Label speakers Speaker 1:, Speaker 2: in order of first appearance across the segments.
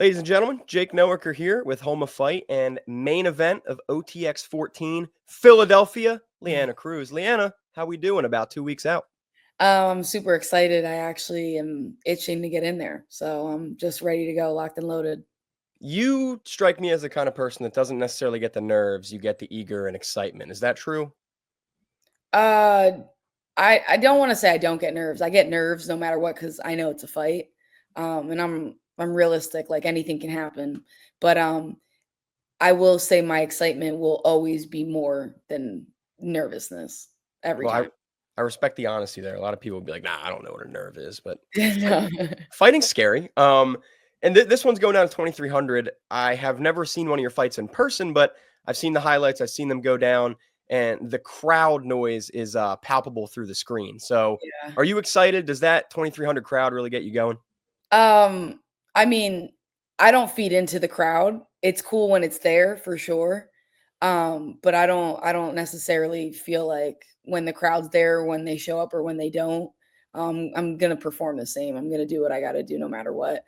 Speaker 1: Ladies and gentlemen, Jake Noecker here with Home of Fight and main event of OTX 14, Philadelphia, LeAnna Cruz. LeAnna, how we doing about 2 weeks out?
Speaker 2: I'm super excited. I actually am itching to get in there. So I'm just ready to go, locked and loaded.
Speaker 1: You strike me as the kind of person that doesn't necessarily get the nerves, you get the eager and excitement. Is that true?
Speaker 2: Uh I don't want to say I don't get nerves. I get nerves no matter what because I know it's a fight. And I'm realistic, like anything can happen. But I will say my excitement will always be more than nervousness every
Speaker 1: Well,
Speaker 2: time.
Speaker 1: I respect the honesty there. A lot of people will be like, nah, I don't know what a nerve is, but
Speaker 2: No.
Speaker 1: fighting's scary. And this one's going down to 2,300. I have never seen one of your fights in person, but I've seen the highlights. I've seen them go down, and the crowd noise is palpable through the screen. So,
Speaker 2: Yeah.
Speaker 1: are you excited? Does that 2,300 crowd really get you going?
Speaker 2: Um, I mean, I don't feed into the crowd. It's cool when it's there for sure. But I don't necessarily feel like when the crowd's there, when they show up or when they don't, I'm gonna perform the same. I'm gonna do what I gotta do no matter what.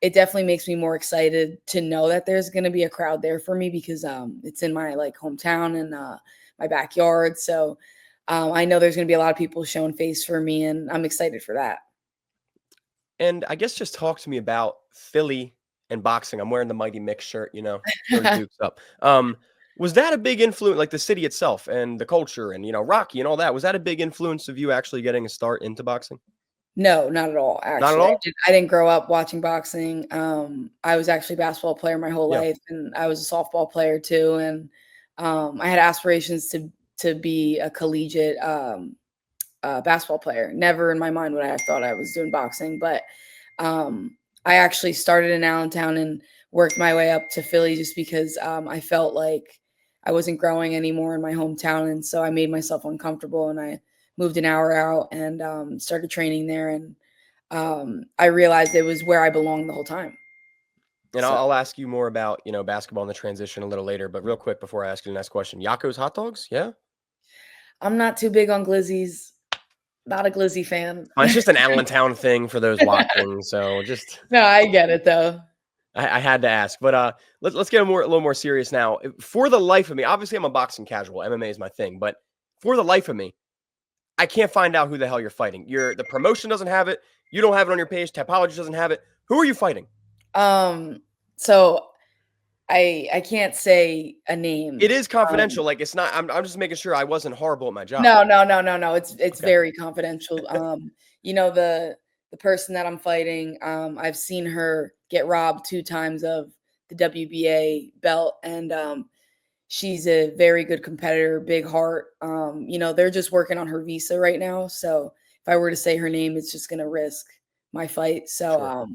Speaker 2: It definitely makes me more excited to know that there's gonna be a crowd there for me because it's in my like hometown and my backyard. So I know there's gonna be a lot of people showing face for me and I'm excited for that.
Speaker 1: And I guess just talk to me about Philly and boxing. I'm wearing the Mighty Mix shirt, go to Duke's up. Was that a big influence, like the city itself and the culture and Rocky and all that? Was that a big influence of you actually getting a start into boxing?
Speaker 2: No, not at all,
Speaker 1: Not at
Speaker 2: actually.
Speaker 1: all?
Speaker 2: I didn't grow up watching boxing. I was actually a basketball player my whole
Speaker 1: Yeah.
Speaker 2: life, and I was a softball player too, and, I had aspirations to be a collegiate, basketball player. Never in my mind would I have thought I was doing boxing, but, I actually started in Allentown and worked my way up to Philly just because, I felt like I wasn't growing anymore in my hometown, and so I made myself uncomfortable, and I moved an hour out and started training there. And I realized it was where I belonged the whole time.
Speaker 1: And
Speaker 2: So
Speaker 1: I'll ask you more about, basketball and the transition a little later, but real quick before I ask you the next question, Yakko's hot dogs? Yeah?
Speaker 2: I'm not too big on glizzies. Not a glizzy fan.
Speaker 1: It's just an Allentown thing for those watching, so just
Speaker 2: No, I get it though.
Speaker 1: I had to ask. But let's get a little more serious now. For the life of me, obviously I'm a boxing casual. MMA is my thing, but for the life of me, I can't find out who the hell you're fighting. The promotion doesn't have it. You don't have it on your page. Tapology doesn't have it. Who are you fighting?
Speaker 2: So I can't say a
Speaker 1: It
Speaker 2: name.
Speaker 1: is confidential. Like it's not. I'm just making sure I wasn't horrible at my job.
Speaker 2: No. It's
Speaker 1: Okay.
Speaker 2: very confidential. The person that I'm fighting, I've seen her get robbed 2 times of the WBA belt, and she's a very good competitor, big heart. They're just working on her visa right now, so if I were to say her name, it's just gonna risk my fight. So,
Speaker 1: Sure.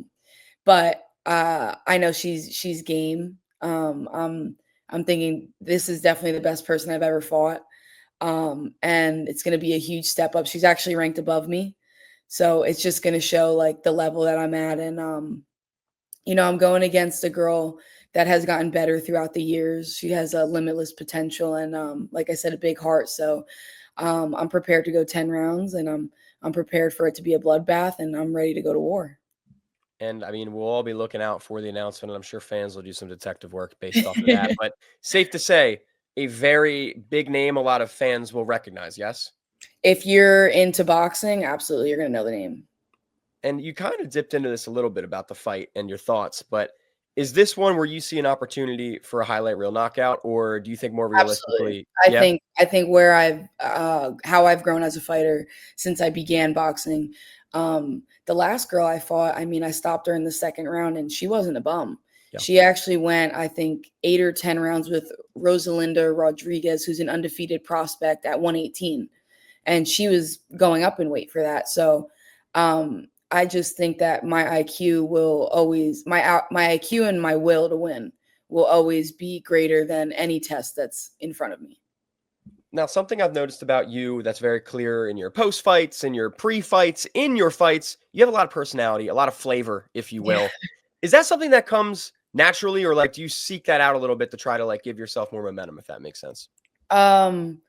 Speaker 2: but I know she's game. I'm thinking this is definitely the best person I've ever fought. And it's gonna be a huge step up. She's actually ranked above me. So it's just gonna show like the level that I'm at. And I'm going against a girl that has gotten better throughout the years. She has a limitless potential and like I said, a big heart. So I'm prepared to go 10 rounds and I'm prepared for it to be a bloodbath and I'm ready to go to war.
Speaker 1: And I mean, we'll all be looking out for the announcement, and I'm sure fans will do some detective work based off of that. But safe to say, a very big name a lot of fans will recognize, yes?
Speaker 2: If you're into boxing, absolutely you're gonna know the name.
Speaker 1: And you kind of dipped into this a little bit about the fight and your thoughts, but is this one where you see an opportunity for a highlight reel knockout, or do you think more
Speaker 2: Absolutely.
Speaker 1: realistically,
Speaker 2: I
Speaker 1: yeah?
Speaker 2: think I think where I've how I've grown as a fighter since I began boxing. The last girl I fought, I mean, I stopped her in the second round and she wasn't a bum.
Speaker 1: Yeah.
Speaker 2: She actually went, I think, 8 or 10 rounds with Rosalinda Rodriguez, who's an undefeated prospect at 118. And she was going up in weight for that. So I just think that my IQ will always my IQ and my will to win will always be greater than any test that's in front of me.
Speaker 1: Now, something I've noticed about you that's very clear in your post fights, in your pre fights, in your fights, you have a lot of personality, a lot of flavor, if you
Speaker 2: Yeah.
Speaker 1: will. Is that something that comes naturally, or like do you seek that out a little bit to try to like give yourself more momentum, if that makes sense?
Speaker 2: Um,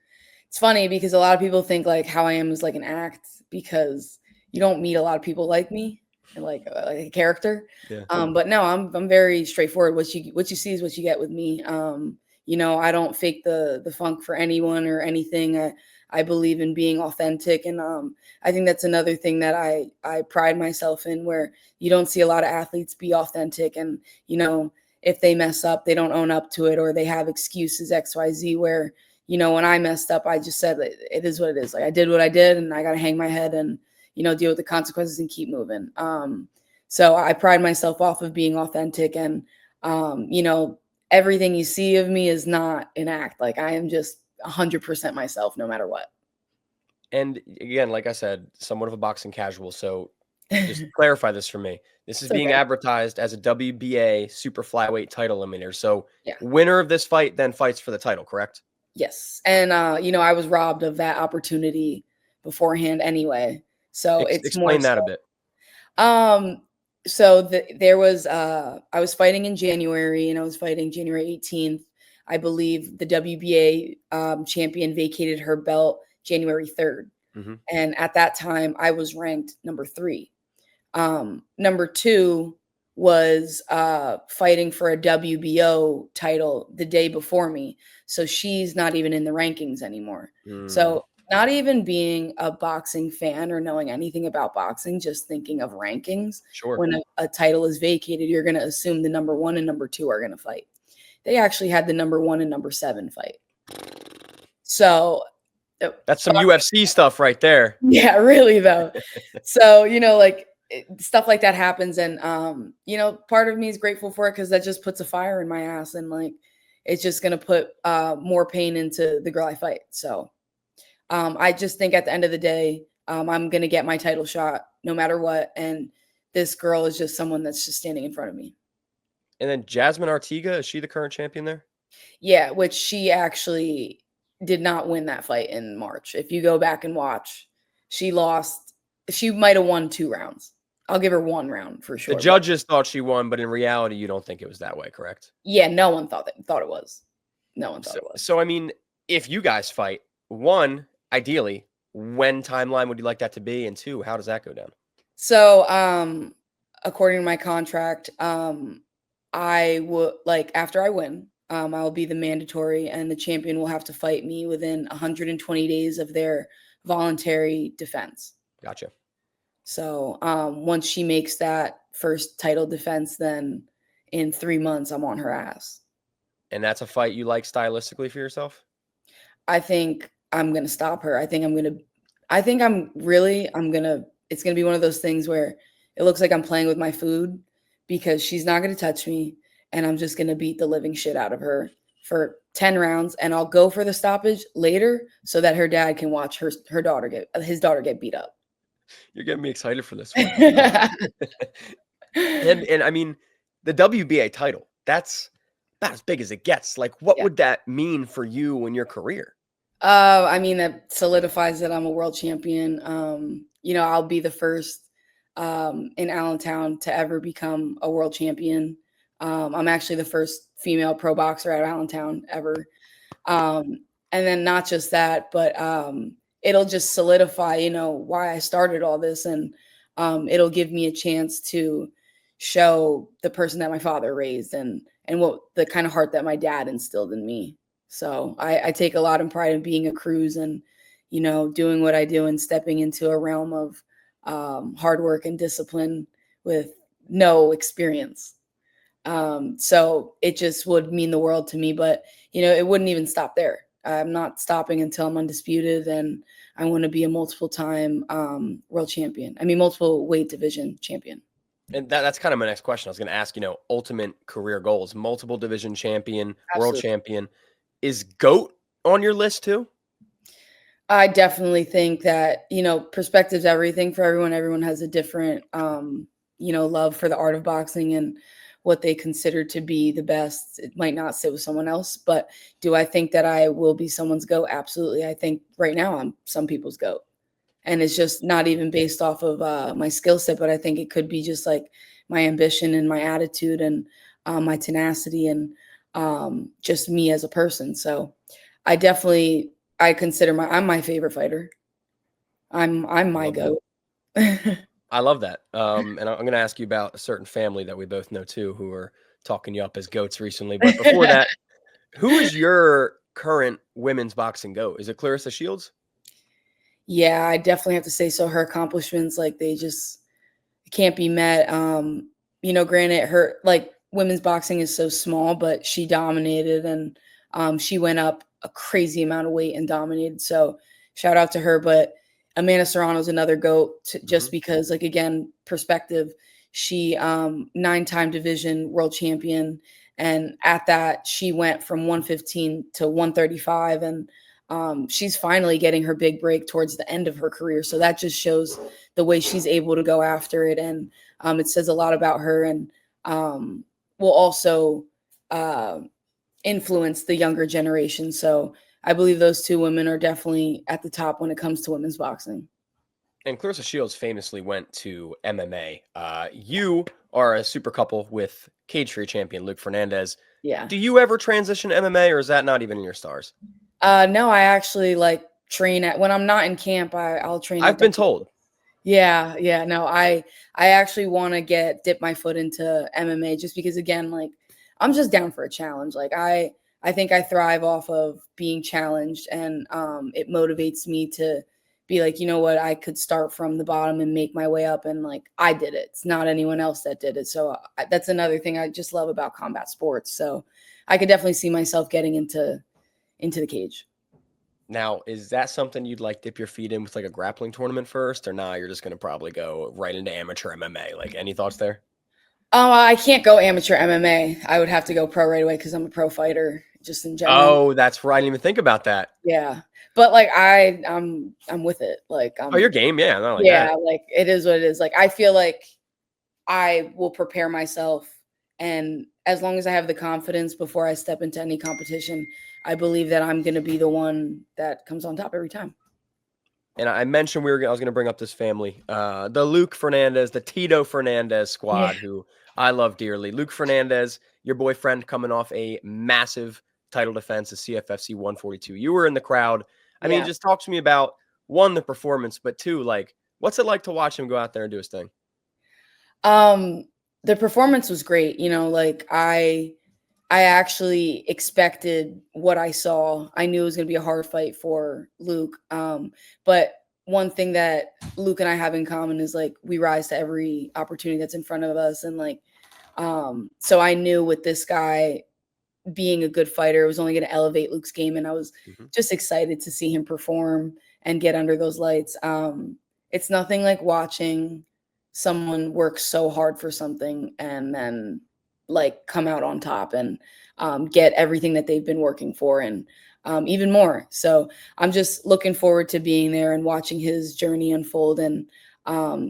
Speaker 2: it's funny because a lot of people think like how I am is like an act because you don't meet a lot of people like me. like a character.
Speaker 1: Yeah.
Speaker 2: But no, I'm very straightforward. What you see is what you get with me. You know, I don't fake the funk for anyone or anything. I believe in being authentic, and I think that's another thing that I pride myself in, where you don't see a lot of athletes be authentic, and you know, if they mess up, they don't own up to it, or they have excuses XYZ. Where, you know, when I messed up, I just said it is what it is. Like, I did what I did, and I got to hang my head and, you know, deal with the consequences and keep moving. So I pride myself off of being authentic, and you know, everything you see of me is not an act. Like, I am just 100% myself, no matter what.
Speaker 1: And again, like I said, somewhat of a boxing casual. So just clarify this for me. This is
Speaker 2: It's
Speaker 1: being
Speaker 2: okay.
Speaker 1: advertised as a WBA super flyweight title eliminator. So
Speaker 2: Yeah.
Speaker 1: winner of this fight then fights for the title, correct?
Speaker 2: Yes. And you know, I was robbed of that opportunity beforehand anyway. So it's more
Speaker 1: Explain that
Speaker 2: so.
Speaker 1: a bit.
Speaker 2: Um, so there was I was fighting in January, and I was fighting January 18th. I believe the WBA champion vacated her belt January 3rd.
Speaker 1: Hmm.
Speaker 2: And at that time, I was ranked number 3. Number 2 was fighting for a WBO title the day before me. So she's not even in the rankings anymore.
Speaker 1: Mm,
Speaker 2: So, not even being a boxing fan or knowing anything about boxing, just thinking of rankings,
Speaker 1: sure.
Speaker 2: when a title is vacated, you're going to assume the number 1 and number 2 are going to fight. They actually had the number 1 and number 7 fight. So,
Speaker 1: That's some UFC stuff right there.
Speaker 2: yeah, really though. So, you know, like, stuff like that happens, and you know, part of me is grateful for it, because that just puts a fire in my ass, and like, it's just gonna put more pain into the girl I fight. So I just think at the end of the day, I'm gonna get my title shot no matter what, and this girl is just someone that's just standing in front of me.
Speaker 1: And then Jasmine Artiga, is she the current champion there?
Speaker 2: Yeah, which she actually did not win that fight in March. If you go back and watch, she lost. She might have won 2 rounds. I'll give her 1 round for
Speaker 1: The
Speaker 2: sure. But
Speaker 1: judges thought she won, but in reality, you don't think it was that way, correct?
Speaker 2: yeah, no one thought it was. No one thought
Speaker 1: So,
Speaker 2: it was.
Speaker 1: so I mean, if you guys fight, one, ideally, when timeline would you like that to be? And two, how does that go down?
Speaker 2: So, according to my contract, I would, like, after I win, I'll be the mandatory, and the champion will have to fight me within 120 days of their voluntary defense.
Speaker 1: Gotcha.
Speaker 2: So, once she makes that first title defense, then in 3 months, I'm on her ass.
Speaker 1: And that's a fight you like stylistically for yourself?
Speaker 2: I think I'm gonna stop her. I think I'm gonna it's gonna be one of those things where it looks like I'm playing with my food, because she's not gonna touch me, and I'm just gonna beat the living shit out of her for 10 rounds, and I'll go for the stoppage later so that her dad can watch his daughter get beat up.
Speaker 1: You're getting me excited for this one. And I mean, the WBA title, that's about as big as it gets. Like, what
Speaker 2: Yeah.
Speaker 1: would that mean for you in your career?
Speaker 2: I mean, that solidifies that I'm a world champion. You know, I'll be the first in Allentown to ever become a world champion. I'm actually the first female pro boxer out of Allentown ever. And then not just that, but it'll just solidify, you know, why I started all this, and it'll give me a chance to show the person that my father raised, and what the kind of heart that my dad instilled in me. So I take a lot of pride in being a Cruz, and, you know, doing what I do and stepping into a realm of hard work and discipline with no experience. So it just would mean the world to me, but, you know, it wouldn't even stop there. I'm not stopping until I'm undisputed, and I want to be a multiple time world champion. I mean, multiple weight division champion.
Speaker 1: And that's kind of my next question. I was going to ask, ultimate career goals, multiple division champion, world
Speaker 2: Absolutely.
Speaker 1: champion. Is GOAT on your list too?
Speaker 2: I definitely think that, you know, perspective's everything for everyone. Everyone has a different, you know, love for the art of boxing and what they consider to be the best. It might not sit with someone else, but do I think that I will be someone's GOAT? Absolutely. I think right now I'm some people's GOAT. And it's just not even based off of my skill set, but I think it could be just like my ambition and my attitude, and my tenacity, and just me as a person. So I consider I'm my favorite fighter. I'm my
Speaker 1: Love that.
Speaker 2: GOAT.
Speaker 1: I love that. And I'm going to ask you about a certain family that we both know too, who are talking you up as goats recently. But before that, who is your current women's boxing GOAT? Is it Clarissa Shields?
Speaker 2: Yeah, I definitely have to say so. Her accomplishments, like they just can't be met. Granted, her like women's boxing is so small, but she dominated and she went up a crazy amount of weight and dominated. So shout out to her. But Amanda Serrano is another GOAT just because, like, again, perspective. She 9-time division world champion. And at that, she went from 115 to 135. And she's finally getting her big break towards the end of her career. So that just shows the way she's able to go after it. And it says a lot about her and will also influence the younger generation. So I believe those two women are definitely at the top when it comes to women's boxing.
Speaker 1: And Clarissa Shields famously went to MMA. You are a super couple with cage free champion Luke Fernandez.
Speaker 2: Yeah.
Speaker 1: Do you ever transition to MMA, or is that not even in your stars?
Speaker 2: No, I actually train when I'm not in camp. I'll train.
Speaker 1: I've been told.
Speaker 2: Yeah. No, I actually want to dip my foot into MMA just because, again, like I'm just down for a challenge. Like I think I thrive off of being challenged, and it motivates me to be like, you know what, I could start from the bottom and make my way up, and like I did it. It's not anyone else that did it. So that's another thing I just love about combat sports. So I could definitely see myself getting into the cage.
Speaker 1: Now, is that something you'd like dip your feet in with like a grappling tournament first, or nah, you're just going to probably go right into amateur MMA? Like, any thoughts there?
Speaker 2: I can't go amateur MMA. I would have to go pro right away because I'm a pro fighter just in general.
Speaker 1: Oh, that's right. I didn't even think about that.
Speaker 2: Yeah. But like I'm with it. Like
Speaker 1: oh, your game, yeah. Not like
Speaker 2: yeah,
Speaker 1: that.
Speaker 2: like it is what it is. Like I feel like I will prepare myself, and as long as I have the confidence before I step into any competition, I believe that I'm gonna be the one that comes on top every time.
Speaker 1: And I mentioned I was going to bring up this family, the Luke Fernandez, the Tito Fernandez squad, who I love dearly. Luke Fernandez, your boyfriend, coming off a massive title defense, the CFFC 142. You were in the crowd. I mean, just talk to me about, one, the performance, but two, like, what's it like to watch him go out there and do his thing?
Speaker 2: The performance was great. Like I actually expected what I saw. I knew it was going to be a hard fight for Luke. But one thing that Luke and I have in common is like we rise to every opportunity that's in front of us. And like, so I knew with this guy being a good fighter, it was only going to elevate Luke's game. And I was just excited to see him perform and get under those lights. It's nothing like watching someone work so hard for something and then like come out on top and get everything that they've been working for and even more. So I'm just looking forward to being there and watching his journey unfold and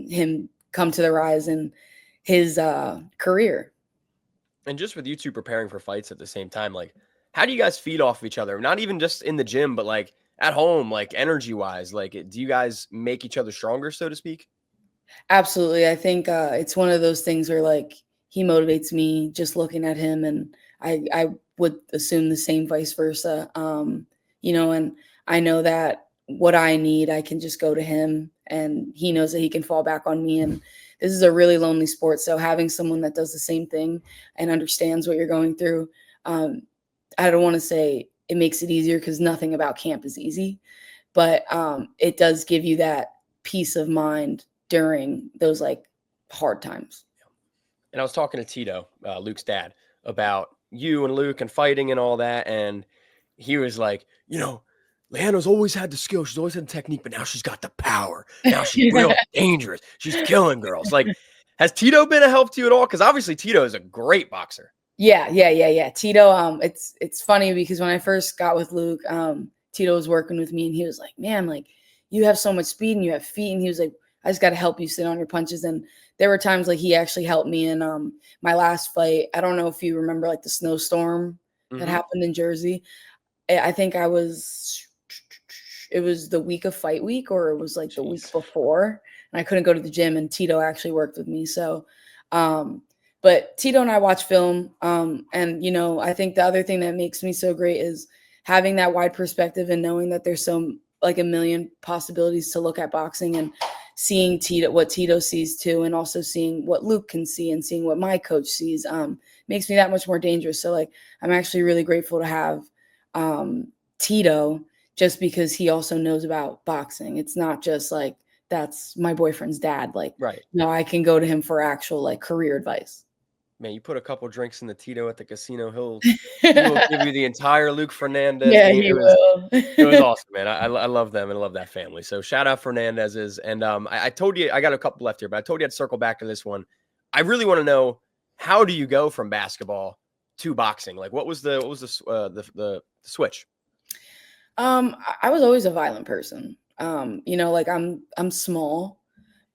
Speaker 2: him come to the rise in his career.
Speaker 1: And just with you two preparing for fights at the same time, like, how do you guys feed off of each other? Not even just in the gym, but like at home, like energy wise, like do you guys make each other stronger, so to speak?
Speaker 2: Absolutely. I think it's one of those things where like he motivates me just looking at him, and I would assume the same vice versa. And I know that what I need, I can just go to him, and he knows that he can fall back on me. And this is a really lonely sport. So having someone that does the same thing and understands what you're going through, I don't want to say it makes it easier because nothing about camp is easy, but it does give you that peace of mind during those like hard times.
Speaker 1: And I was talking to Tito, Luke's dad, about you and Luke and fighting and all that. And he was like, LeAnna's always had the skill. She's always had the technique, but now she's got the power. Now she's real dangerous. She's killing girls. Like, has Tito been a help to you at all? Because obviously Tito is a great boxer.
Speaker 2: Yeah. Tito, it's funny because when I first got with Luke, Tito was working with me and he was like, man, like you have so much speed and you have feet. And he was like, I just got to help you sit on your punches. And there were times like he actually helped me in my last fight. I don't know if you remember like the snowstorm that happened in Jersey. I think it was the week of fight week, or it was like the week before, and I couldn't go to the gym, and Tito actually worked with me. So, but Tito and I watch film. And, I think the other thing that makes me so great is having that wide perspective and knowing that there's like a million possibilities to look at boxing and seeing what Tito sees too, and also seeing what Luke can see and seeing what my coach sees, makes me that much more dangerous. So like, I'm actually really grateful to have Tito, just because he also knows about boxing. It's not just like, that's my boyfriend's dad. Like,
Speaker 1: Right.
Speaker 2: no, I can go to him for actual like career advice.
Speaker 1: Man, you put a couple drinks in the Tito at the casino, he will give you the entire Luke Fernandez
Speaker 2: Yeah,
Speaker 1: game.
Speaker 2: he will.
Speaker 1: It was awesome, man. I love them and I love that family. So shout out Fernandez's. And I told you I got a couple left here, but I told you I'd circle back to this one. I really want to know, how do you go from basketball to boxing? Like, what was the switch?
Speaker 2: I was always a violent person. Like I'm small,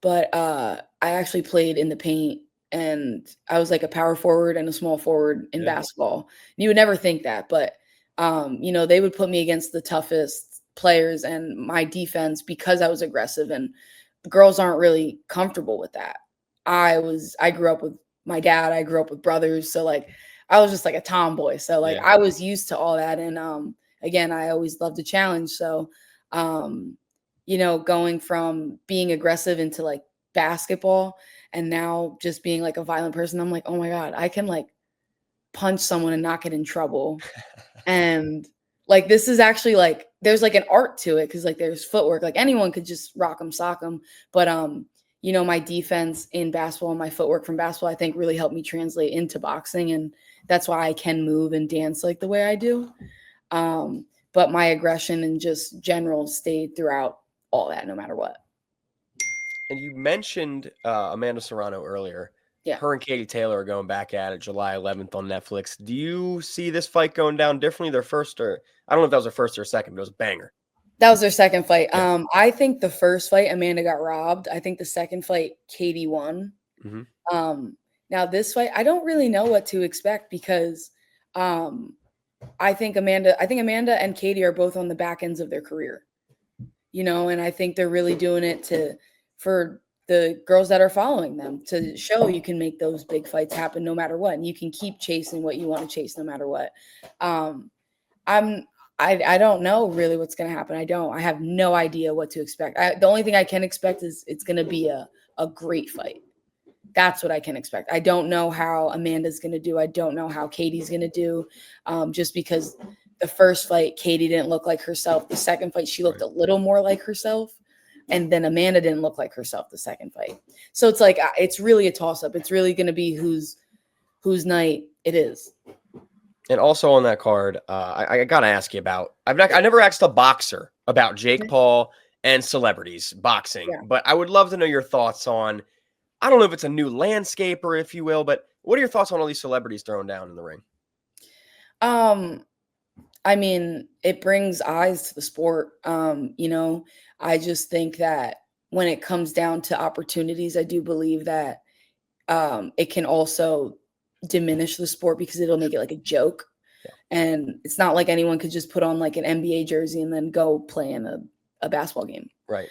Speaker 2: but I actually played in the paint, and I was like a power forward and a small forward in basketball. You would never think that, but they would put me against the toughest players, and my defense, because I was aggressive, and girls aren't really comfortable with that. I grew up with my dad, I grew up with brothers, so like I was just like a tomboy. So like I was used to all that, and again, I always loved a challenge. So going from being aggressive into like basketball, and now just being like a violent person, I'm like, oh my God, I can like punch someone and not get in trouble. And like, this is actually like, there's like an art to it, because like there's footwork. Like anyone could just rock them, sock them. But my defense in basketball and my footwork from basketball, I think really helped me translate into boxing. And that's why I can move and dance like the way I do. But my aggression and just general stayed throughout all that, no matter what.
Speaker 1: And you mentioned Amanda Serrano earlier.
Speaker 2: Yeah.
Speaker 1: Her and Katie Taylor are going back at it July 11th on Netflix. Do you see this fight going down differently? Their first, or I don't know if that was their first or second, but it was a banger.
Speaker 2: That was their second fight.
Speaker 1: Yeah.
Speaker 2: I think the first fight, Amanda got robbed. I think the second fight, Katie won.
Speaker 1: Mm-hmm.
Speaker 2: Now this fight, I don't really know what to expect, because I think Amanda and Katie are both on the back ends of their career, and I think they're really doing it for the girls that are following them, to show you can make those big fights happen no matter what, and you can keep chasing what you want to chase no matter what. I don't know really what's going to happen. I have no idea what to expect. The only thing I can expect is it's going to be a great fight. That's what I can expect. I don't know how Amanda's going to do. I don't know how Katie's going to do, just because the first fight, Katie didn't look like herself. The second fight, she looked a little more like herself. And then Amanda didn't look like herself the second fight. So it's like, it's really a toss-up. It's really going to be whose night it is.
Speaker 1: And also on that card, I got to ask you about, I never asked a boxer about Jake Paul and celebrities boxing, but I would love to know your thoughts on, I don't know if it's a new landscape or if you will, but what are your thoughts on all these celebrities thrown down in the ring?
Speaker 2: I mean, it brings eyes to the sport. I just think that when it comes down to opportunities, I do believe that it can also diminish the sport, because it'll make it like a joke. And it's not like anyone could just put on like an NBA jersey and then go play in a basketball game. Right.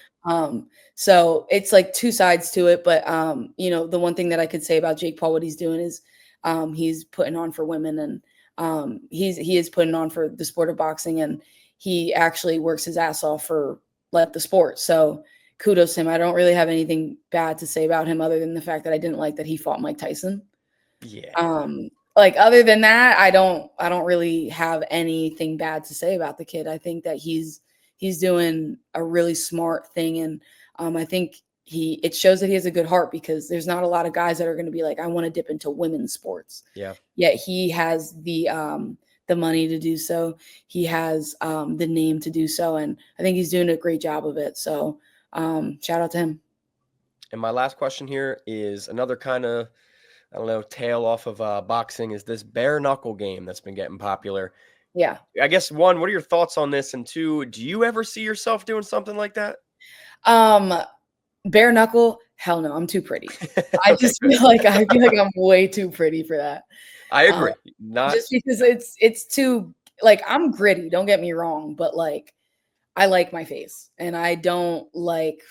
Speaker 2: So it's like two sides to it. But, the one thing that I could say about Jake Paul, what he's doing is he's putting on for women, and he is putting on for the sport of boxing, and he actually works his ass off for the sport. So kudos to him. I don't really have anything bad to say about him, other than the fact that I didn't like that he fought Mike Tyson. Yeah. Other than that, I don't really have anything bad to say about the kid. I think that he's doing a really smart thing. And I think it shows that he has a good heart, because there's not a lot of guys that are going to be like, I want to dip into women's sports. Yeah. Yet he has the money to do so. He has the name to do so. And I think he's doing a great job of it. So shout out to him.
Speaker 1: And my last question here is another kind of, I don't know, tail off of boxing, is this bare knuckle game that's been getting popular. Yeah. I guess, one, what are your thoughts on this? And two, do you ever see yourself doing something like that?
Speaker 2: Bare knuckle? Hell no, I'm too pretty. I just feel like I'm way too pretty for that.
Speaker 1: I agree.
Speaker 2: Just because it's too, I'm gritty, don't get me wrong, but I like my face, and I don't like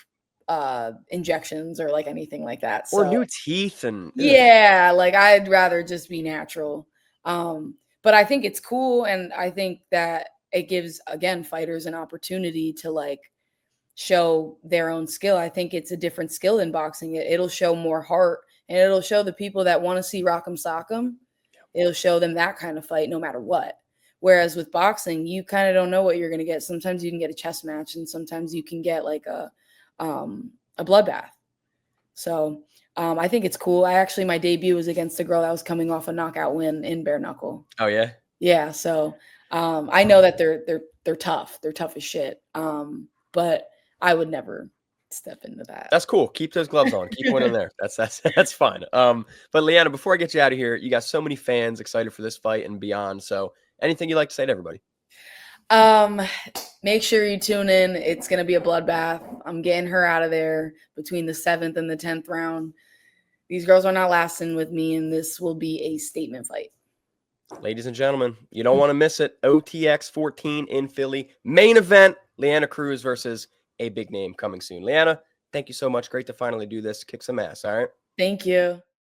Speaker 2: injections or anything like that.
Speaker 1: Or new teeth and
Speaker 2: yeah, I'd rather just be natural. But I think it's cool, and I think that it gives, again, fighters an opportunity to show their own skill. I think it's a different skill than boxing. It'll show more heart, and it'll show the people that want to see Rock'em Sock'em. It'll show them that kind of fight no matter what. Whereas with boxing, you kind of don't know what you're going to get. Sometimes you can get a chess match, and sometimes you can get like a bloodbath. So I think it's cool. My debut was against a girl that was coming off a knockout win in bare knuckle.
Speaker 1: Oh yeah.
Speaker 2: Yeah. So I know that they're tough. They're tough as shit. But I would never step into that.
Speaker 1: That's cool. Keep those gloves on. Keep one in there. That's fine. But LeAnna, before I get you out of here, you got so many fans excited for this fight and beyond. So anything you'd like to say to everybody?
Speaker 2: Make sure you tune in. It's going to be a bloodbath. I'm getting her out of there between the 7th and the 10th round. These girls are not lasting with me, and this will be a statement fight.
Speaker 1: Ladies and gentlemen, you don't want to miss it. OTX 14 in Philly. Main event, LeAnna Cruz versus a big name coming soon. LeAnna, thank you so much. Great to finally do this. Kick some ass, all right?
Speaker 2: Thank you.